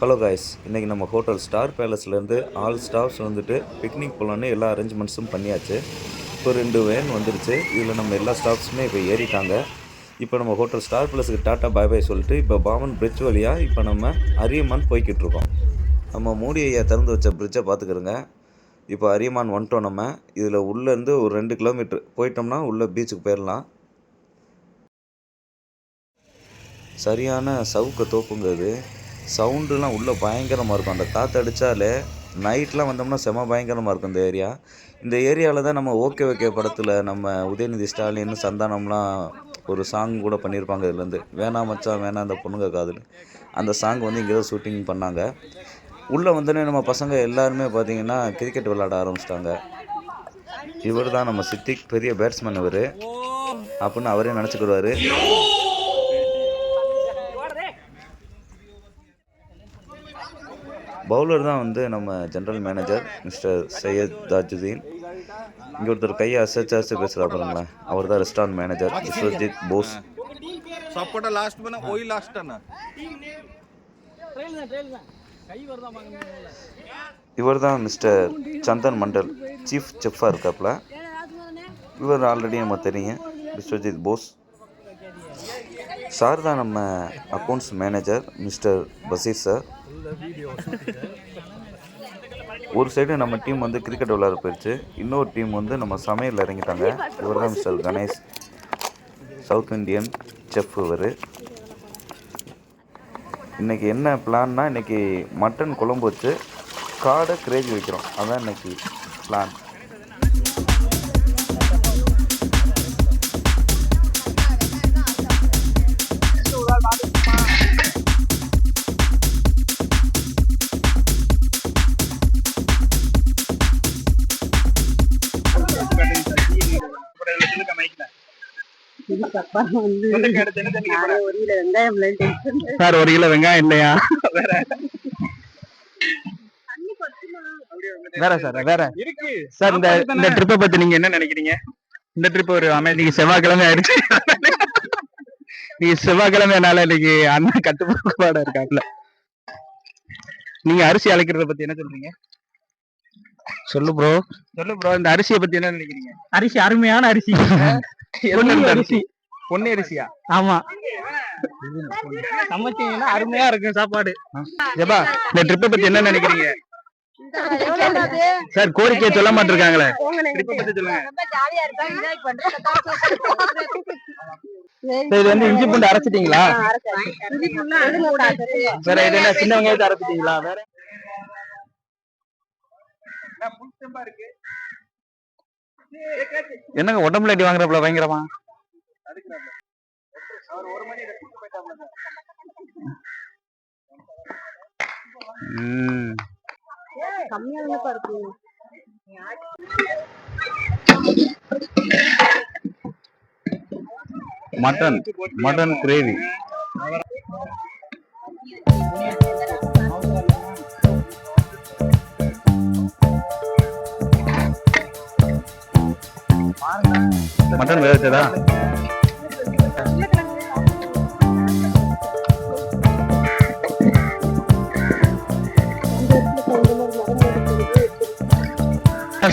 Hello guys, இன்றைக்கி நம்ம hotel star பேலஸ்லேருந்து all staffs வந்துட்டு பிக்னிக் போகலான்னு எல்லா அரேஞ்ச்மெண்ட்ஸும் பண்ணியாச்சு. இப்போ 2 வேன் வந்துருச்சு. இதில் நம்ம எல்லா ஸ்டாஃப்ஸுமே இப்போ ஏறிட்டாங்க. இப்போ நம்ம ஹோட்டல் ஸ்டார் பேலஸுக்கு டாட்டா பாய் பாய் சொல்லிட்டு இப்போ பாமன் பிரிட்ஜ் வழியாக இப்போ நம்ம அரியமான் போய்கிட்டு இருக்கோம். நம்ம மூடி ஐயா திறந்து வச்ச பிரிட்ஜை பார்த்துக்கிறோங்க. இப்போ அரியமான் வந்துட்டோம். நம்ம இதில் உள்ளேருந்து ஒரு 2 கிலோமீட்டர் போயிட்டோம்னா உள்ளே பீச்சுக்கு போயிடலாம். சரியான சவுக்க தோப்புங்க இது. சவுண்டுலாம் உள்ளே பயங்கரமாக இருக்கும். அந்த காற்று அடித்தாலே நைட்லாம் வந்தோம்னா செம பயங்கரமாக இருக்கும் இந்த ஏரியாவில் தான் நம்ம ஓகே படத்தில் நம்ம உதயநிதி ஸ்டாலின் சந்தானம்லாம் ஒரு சாங் கூட பண்ணியிருப்பாங்க. இதுலேருந்து வேணாம் மச்சான் வேணாம் அந்த பொண்ணுங்க காதல் அந்த சாங் வந்து இங்கே தான் ஷூட்டிங் பண்ணாங்க. உள்ளே வந்தோடனே நம்ம பசங்க எல்லாருமே பார்த்திங்கன்னா கிரிக்கெட் விளையாட ஆரம்பிச்சிட்டாங்க. இவர் தான் நம்ம சித்திக், பெரிய பேட்ஸ்மேன் இவர் அப்படின்னு அவரே நினச்சிக்கிடுவார். பவுலர் தான் வந்து நம்ம general manager mister Syed Tajuddin. இங்கே ஒருத்தர் கையை அசைச்சு பேசுகிறா பாருங்களேன், அவர் தான் ரெஸ்டாரண்ட் மேனேஜர் விஸ்வஜித் போஸ். இவர் தான் மிஸ்டர் சந்தன் மண்டல், சீஃப் செஃப்பாக இருக்காப்புல. இவர் ஆல்ரெடி நம்ம தெரியும், விஸ்வஜித் போஸ். சார் தான் நம்ம accounts manager mister Basheer sir. ஒரு சைடு நம்ம டீம் வந்து கிரிக்கெட் விளையாட போயிடுச்சு, இன்னொரு டீம் வந்து நம்ம சமையல் இறங்கிட்டாங்க. இவர் தான் mister Ganesh, south Indian chef இவர். இன்றைக்கி என்ன பிளான்னா, இன்றைக்கி மட்டன் குழம்பு வச்சு காடை கிரேவி வைக்கிறோம். அதான் இன்றைக்கி பிளான். சார் 1 கிலோ வெங்காயம் இல்லையா? வேற சார் வேற இருக்கு சார். இந்த ட்ரிப்பை பத்தி நீங்க என்ன நினைக்கிறீங்க? இந்த ட்ரிப் ஒரு இன்னைக்கு செவ்வாய்க்கிழமை ஆயிடுச்சு. நீங்க செவ்வாய்க்கிழமைனால இன்னைக்கு அண்ணன் கட்டுப்பாட இருக்காப்ல. நீங்க அரிசி அழைக்கிறத பத்தி என்ன சொல்றீங்க? சொல்லு ப்ரோ. இந்த அரிசியை பத்தி என்ன நினைக்கிறீங்க? அரிசி அருமையான அரிசி. பொன்னி அரிசியா? ஆமா, சமைச்சீங்கன்னா அருமையா இருக்கும் சாப்பாடு. ஜபா, இந்த ட்ரிப்பை பத்தி என்ன நினைக்கிறீங்க சார்? கோரிக்கையை சொல்ல மாட்டிருக்காங்களே, ட்ரிப்பை பத்தி சொல்லுங்க. இது வந்து இஞ்சி பூண்டு அரைச்சிட்டீங்களா? வேற இது என்ன, சின்ன வெங்காயத்தை அரைச்சிட்டீங்களா? வேற என்னங்க உடம்புல அடி வாங்குறப்பல பயங்கரமா? Mutton gravy. மட்டன் வேக வச்சதா?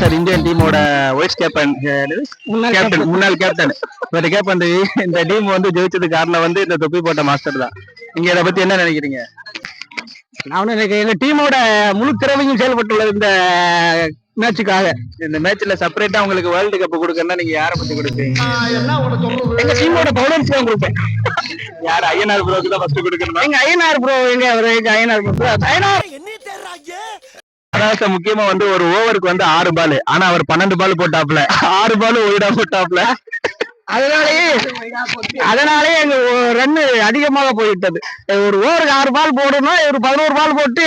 சார், இந்தியன் டீமோட வைஸ் கேப்டன், முன்னாள் கேப்டன். இந்த டீம் வந்து ஜெயிச்சது காரணம் வந்து இந்த தொப்பி போட்ட மாஸ்டர் தான். நீங்க இதை பத்தி என்ன நினைக்கிறீங்க? நான் எங்க டீமோட முழு திறமையும் செயல்பட்டுள்ளது இந்த மேட்சுக்காக. இந்த மேட்ச்ல செப்பரேட்டா உங்களுக்கு வேர்ல்டு கப் கொடுக்கறதா நீங்க யாரை பத்தி கொடுப்பீங்க? எங்க டீமோட பவுலர்ஸ் தான் கொடுப்பேன். யார்? ஐயனார் ப்ரோக்கு தான் ஃபர்ஸ்ட் கொடுக்கணும். எங்க ஐயனார் ப்ரோ, ஐயனார் ப்ரோ. அதாவது முக்கியமா வந்து ஒரு ஓவருக்கு வந்து 6 பால், ஆனா அவர் 12 பால் போட்டாப்ல, 6 பால் ஒயிடா போட்டாப்ல. அதனாலே எங்க ரன் அதிகமாக போயிட்டது. ஒரு ஓவருக்கு 6 பால் போடணும், ஒரு 11 பால் போட்டு.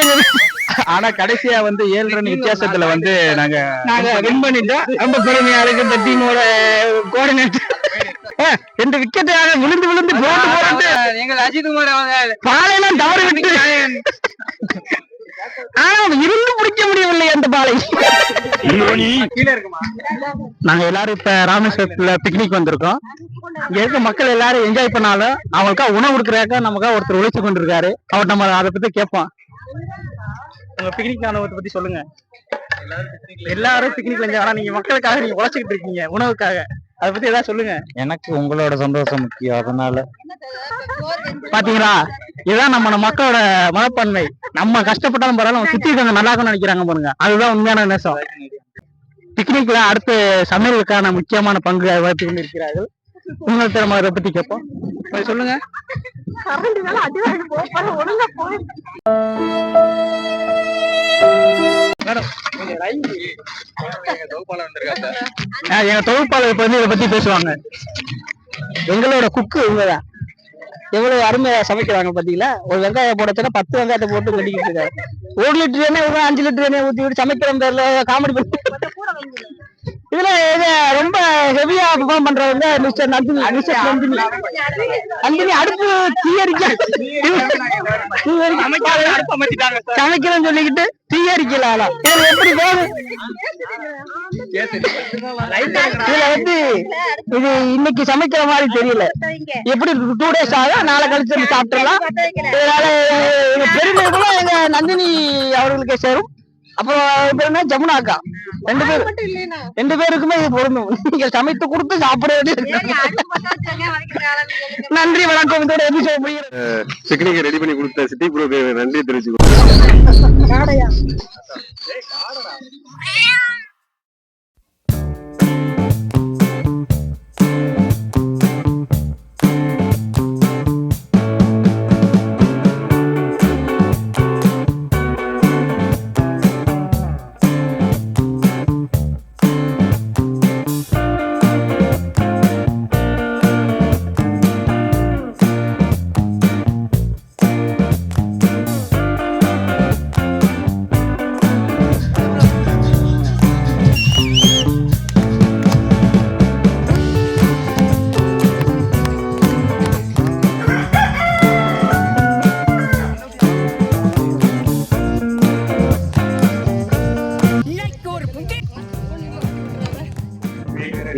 ஆனா கடைசியா வந்து 7 ரன் வித்தியாசத்துல வந்து நாங்க வின் பண்ணிட்டோம். ரொம்ப பெருமையா இருக்கு. இந்த டீமோட கோஆர்டினேட்டர் 2 விக்கெட் விழுந்து போட்டு எங்க அஜித்குமார் அவங்க பாலையெல்லாம் தவறு விட்டு, ஆனா இருந்து பிடிக்க முடியவில்லை அந்த பாலை. நாங்க எல்லாரும் இப்ப ராமேஸ்வரத்துல பிக்னிக் வந்திருக்கோம். இங்க இருக்க மக்கள் எல்லாரும் என்ஜாய் பண்ணாலும் அவங்களுக்கா உணவு கொடுக்குறாக்க நமக்கா ஒருத்தர் உழைச்சு கொண்டிருக்காரு. அவர் நம்ம அதை பத்தி கேட்போம். உங்க பிக்னிக் அனுபவத்தை பத்தி சொல்லுங்க. எல்லாரும் பிக்னிக்ல இருந்து, ஆனா நீங்க மக்களுக்காக நீங்க உழைச்சிக்கிட்டு இருக்கீங்க, உணவுக்காக. அதை பத்தி ஏதாவது சொல்லுங்க. எனக்கு உங்களோட சந்தோஷம் முக்கியம். அதனால பாத்தீங்களா, இதுதான் நம்ம மக்களோட மனப்பான்மை. நம்ம கஷ்டப்பட்டாலும் பரவாயில்ல, நம்ம சுத்தி இருக்கவங்க நல்லா இருக்கும்னு நினைக்கிறாங்க பாருங்க, அதுதான் உண்மையான நேசம். பிக்னிக்ல அடுத்து சமையலுக்கான முக்கியமான பங்கு வகித்து கொண்டு இருக்கிறார்கள். உங்கள் திறமை அதை பத்தி கேட்போம். சொல்லுங்க. எங்க தொகுப்பாளர் இப்ப வந்து இதை பத்தி பேசுவாங்க. எங்களோட குக்கு இவங்கதான். எவ்வளவு அருமையா சமைக்கிறாங்க பாத்தீங்களா. ஒரு வெங்காயம் போடச்சுன்னா 10 வெங்காயத்தை போட்டு கட்டிக்கிட்டு இருக்காரு. 1 லிட்டர் எண்ணெய் 5 லிட்டர் எண்ணெய் ஊத்தி விட்டு சமைக்கிற பேர்ல காமெடி பண்ணி இதுல ரொம்ப ஹெவியா பெர்ஃபார்ம் பண்றவங்க மிஸ்டர் நந்தினி. நந்தினி அடுப்பு சமைக்கிறேன்னு சொல்லிக்கிட்டு தீயரிக்கல. இதுல எப்படி வேணும், இதுல வந்து இது இன்னைக்கு சமைக்கிற மாதிரி தெரியல. எப்படி 2 days ஆகும், நாளை கழிச்சு சாப்பிட்டுலாம். இதனால எங்க பெருமை கூட எங்க நந்தினி அவர்களுக்கு சேரும். அப்புறம் என்ன ஜமுனா அக்கா, 2 பேருக்குமே இது பொருந்தும். நீங்க சமைத்து கொடுத்து சாப்பிட வேண்டியது. நன்றி, வணக்கம். இதோட எபிசோட் முடியுது. பிக்னிக் ரெடி பண்ணி கொடுத்த சிட்டி ப்ரோக்கு நன்றி தெரிவிச்சுக்கோ.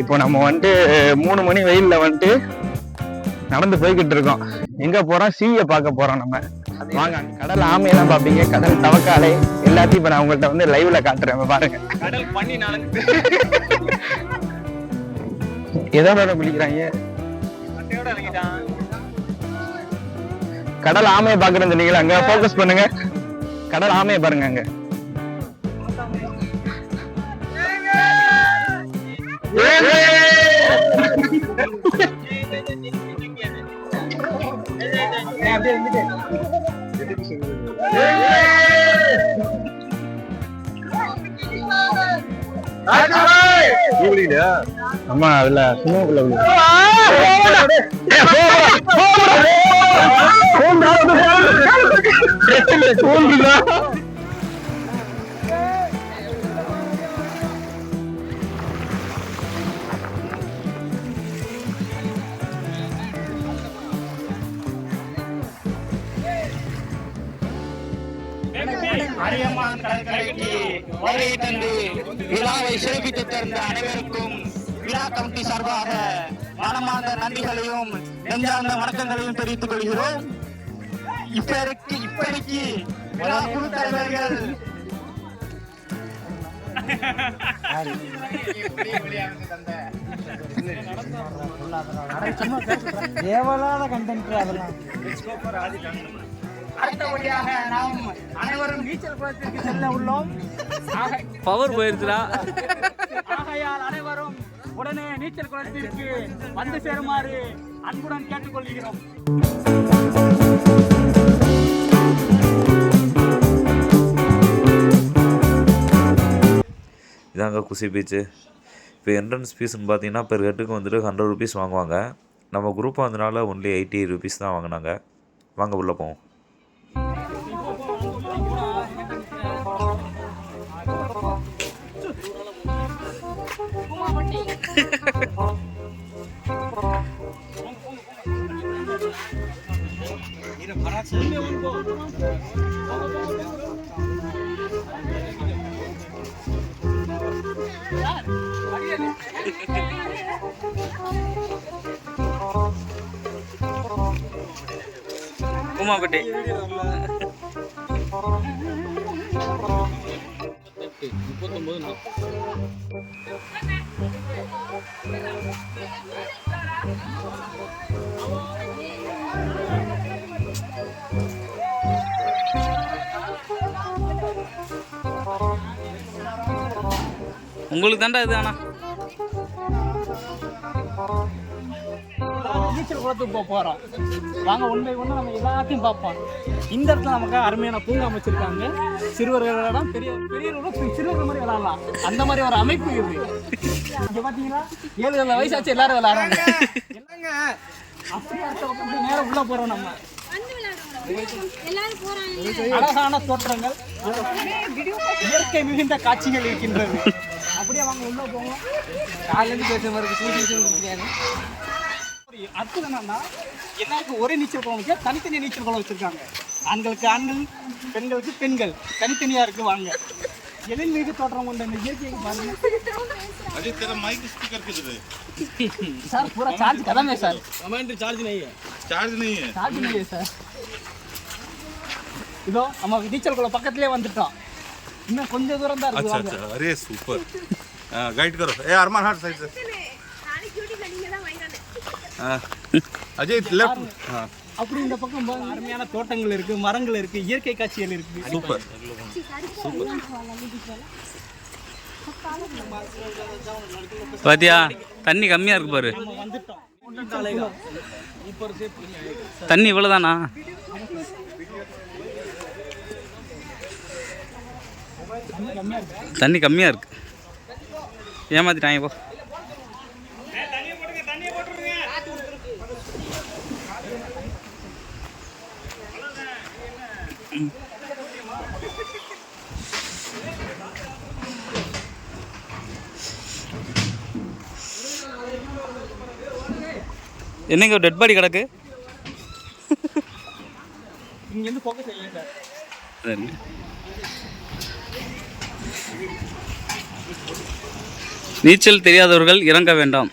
இப்போ நம்ம வந்துட்டு 3 மணி வெயில்ல வந்துட்டு நடந்து போய்கிட்டு இருக்கோம். எங்க போறோம், சீயை பார்க்க போறோம். நம்ம வாங்க. கடல் ஆமையெல்லாம் பாப்பீங்க, கடல் தவக்காலை எல்லாத்தையும் இப்ப நான் உங்கள்கிட்ட வந்து லைவ்ல காட்டுறேன். பாருங்க, கடல் பண்ணி எதோட பிடிக்கிறாங்க. கடல் ஆமையை பாக்குறேன்னு சொன்னீங்களா, அங்க போக்கஸ் பண்ணுங்க. கடல் ஆமையை பாருங்க அங்க. அம்மா அதுல சும்மா அரியமான் கடற்கரைக்கு வருகை தந்து விழாவை சிறப்பித்து தந்த அனைவருக்கும் விழா கமிட்டி சார்பாக மனமார்ந்த நன்றிகளையும் நெஞ்சார்ந்த வணக்கங்களையும் தெரிவித்துக் கொள்கிறோம். இப்படிக்கு விழா குழு தலைவர்கள் தேவையில்லாத கண்டென்ட் அதெல்லாம். அடுத்தபடியாக நாம் அனைவரும் நீச்சல் குளத்திற்கு செல்ல உள்ளோம். பவர் போயிருச்சுடா. ஆகையால் அனைவரும் உடனே நீச்சல் குளத்திற்கு வந்து சேருமாறு அன்புடன் கேட்டுக்கொள்கிறோம். இதாங்க குசி பீச்சு. இப்போ என்ட்ரன்ஸ் ஃபீஸ்ன்னு பார்த்தீங்கன்னா பெர் ஹெட்டுக்கு வந்துட்டு 100 rupees வாங்குவாங்க. நம்ம குரூப்பாக வந்தனால ஒன்லி 80 rupees தான் வாங்கினாங்க. வாங்க உள்ளே போவோம். உமாபட்டி உங்களுக்கு தாண்டா இது ஆனா நீச்சல் குளத்துக்கு போறோம் வாங்க. ஒன்றை ஒன்று நம்ம எல்லாத்தையும் பார்ப்போம். இந்த இடத்துல நமக்கு அருமையான பூங்கா அமைச்சிருக்காங்க. சிறுவர்களிடம் பெரியவர்களும் சிறுவர்கள் மாதிரி விளையாடலாம். அந்த மாதிரி ஒரு அமைப்பு இது. இங்க பாத்தீங்கன்னா 7 வயசாச்சு எல்லாரும் விளையாடுறாங்க. அப்படியே அடுத்த பக்கம் நேரம் உள்ள போறோம். நம்ம அழகான தோற்றங்கள், இயற்கை மிகுந்த காட்சிகள் இருக்கின்றது. அப்படியே வாங்க உள்ள போவோம். காலையில பேசுற மாதிரி அர்த்தம் என்னன்னா, எல்லாருக்கும் ஒரே நீச்சல் குளம் வச்சு தனித்தனி நீச்சல் குளம் வச்சிருக்காங்க. ஆண்களுக்கு ஆண்கள், பெண்களுக்கு பெண்கள், தனித்தனியா இருக்கு. வாங்க. எழில் மீது தோற்றம் கொண்ட இந்த இயற்கையை பாருங்க. सर पूरा चार्ज खत्म है सर. कमेंट चार्ज नहीं है. चार्ज नहीं है सर. இதோ நம்ம நீச்சல் குளம் பக்கத்துலயே வந்துட்டோம். இன்னும் கொஞ்சம் தூரம் தான் இருக்கு. अच्छा अच्छा. अरे सुपर. गाइड करो. ए अरमान हाथ साइड से. अजय लेफ्ट. हां. அப்படி இந்த பக்கம் அருமையான தோட்டங்கள் இருக்கு, மரங்கள் இருக்கு, இயற்கை காட்சிகள் இருக்கு. சூப்பர். பாத்தியா தண்ணி கம்மியா இருக்கு பாரு. நம்ம வந்துட்டோம். தண்ணி இவ்வளவுதானா? தண்ணி கம்மியா இருக்கு. ஏமாத்திட்டாங்க போ. என்னங்க டெட் பாடி கிடக்கு. இங்க இருந்து ஃபோக்கஸ் செய்யல சார். சரி. நீச்சல் தெரியாதவர்கள் இறங்க வேண்டாம்.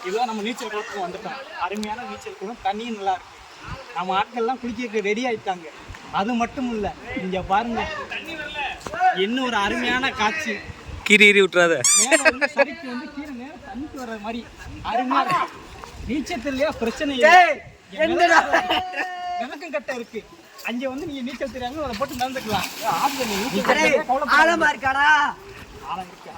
இதோ நம்ம நீச்சல் குளத்துக்கு வந்துட்டோம். அருமையான நீச்சல் குளம், தண்ணியும் நல்லா இருக்கு. நம்ம ஆட்கள்லாம் குளிக்க ரெடி ஆயிட்டாங்க. அது மட்டும் இல்ல, இங்க பாருங்க என்ன ஒரு அருமையான காட்சி. கீறி விட்டுறாத. மேல வந்து சரிக்கு வந்து கீழே நேரம் தண்ணிக்கு வர்ற மாதிரி அருமையா இருக்கு. நீச்சல்லையே பிரச்சனை இல்லை. எனக்கும் கட்ட இருக்கு. அங்க வந்து நீங்க நீச்சல் தெரியாம அதை போட்டு நடந்துக்கலாம். ஆழமா இருக்காடா. ஆழம் இருக்கு.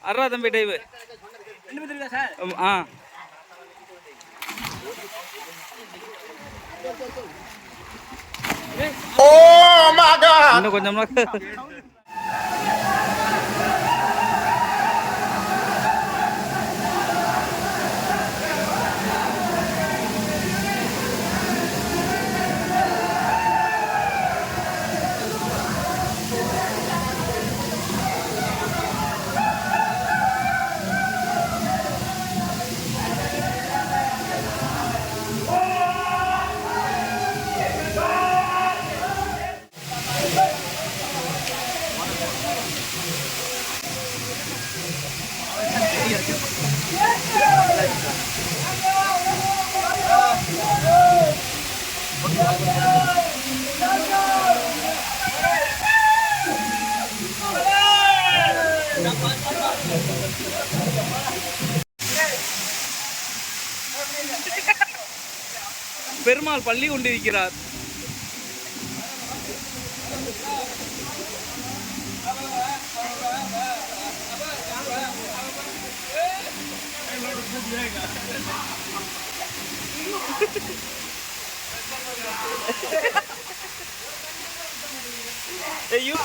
அறா தம்பி டைவு. இன்னும் கொஞ்சம் பெருமாள் பள்ளி கொண்டிருக்கிறார். ஐயோ